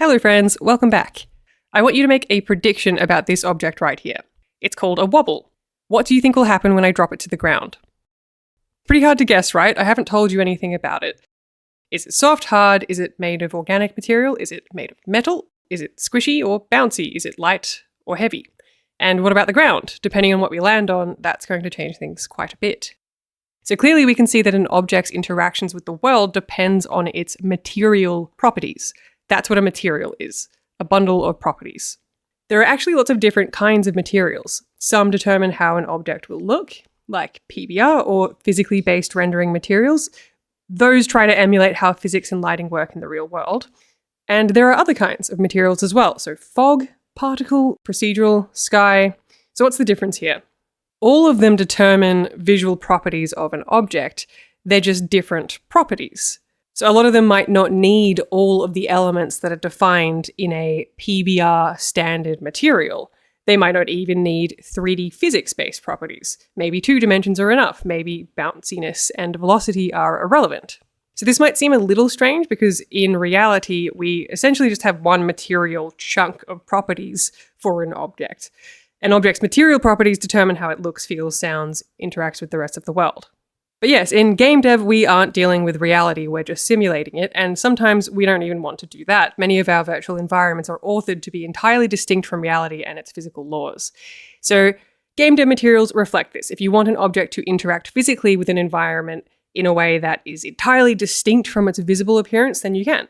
Hello friends, welcome back. I want you to make a prediction about this object right here. It's called a wobble. What do you think will happen when I drop it to the ground? Pretty hard to guess, right? I haven't told you anything about it. Is it soft, hard? Is it made of organic material? Is it made of metal? Is it squishy or bouncy? Is it light or heavy? And what about the ground? Depending on what we land on, that's going to change things quite a bit. So clearly we can see that an object's interactions with the world depends on its material properties. That's what a material is, a bundle of properties. There are actually lots of different kinds of materials. Some determine how an object will look, like PBR or physically based rendering materials. Those try to emulate how physics and lighting work in the real world. And there are other kinds of materials as well. So fog, particle, procedural, sky. So what's the difference here? All of them determine visual properties of an object. They're just different properties. So a lot of them might not need all of the elements that are defined in a PBR standard material. They might not even need 3D physics-based properties. Maybe 2 dimensions are enough. Maybe bounciness and velocity are irrelevant. So this might seem a little strange because in reality, we essentially just have one material chunk of properties for an object. An object's material properties determine how it looks, feels, sounds, interacts with the rest of the world. But yes, in Gamedev, we aren't dealing with reality, we're just simulating it, and sometimes we don't even want to do that. Many of our virtual environments are authored to be entirely distinct from reality and its physical laws. So Gamedev materials reflect this. If you want an object to interact physically with an environment in a way that is entirely distinct from its visible appearance, then you can.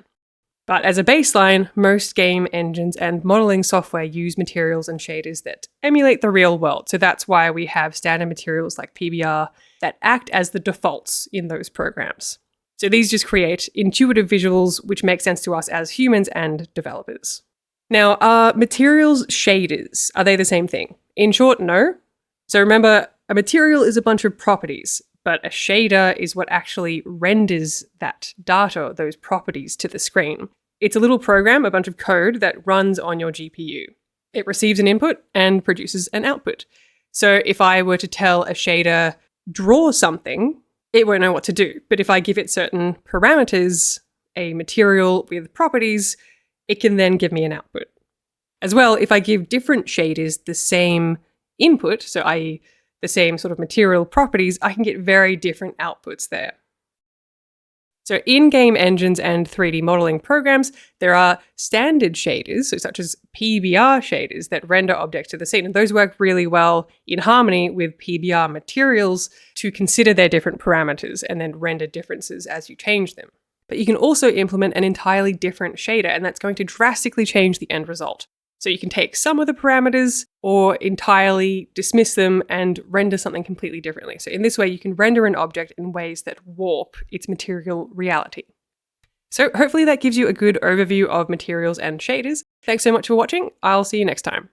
But as a baseline, most game engines and modeling software use materials and shaders that emulate the real world. So that's why we have standard materials like PBR that act as the defaults in those programs. So these just create intuitive visuals which make sense to us as humans and developers. Now, are materials shaders? Are they the same thing? In short, no. So remember, a material is a bunch of properties, but a shader is what actually renders that data, those properties, to the screen. It's a little program, a bunch of code that runs on your GPU. It receives an input and produces an output. So if I were to tell a shader, draw something, it won't know what to do. But if I give it certain parameters, a material with properties, it can then give me an output. As well, if I give different shaders the same input, so i.e. the same sort of material properties, I can get very different outputs there. So in game engines and 3D modeling programs, there are standard shaders, so such as PBR shaders that render objects to the scene. And those work really well in harmony with PBR materials to consider their different parameters and then render differences as you change them. But you can also implement an entirely different shader, and that's going to drastically change the end result. So you can take some of the parameters or entirely dismiss them and render something completely differently. So in this way, you can render an object in ways that warp its material reality. So hopefully that gives you a good overview of materials and shaders. Thanks so much for watching. I'll see you next time.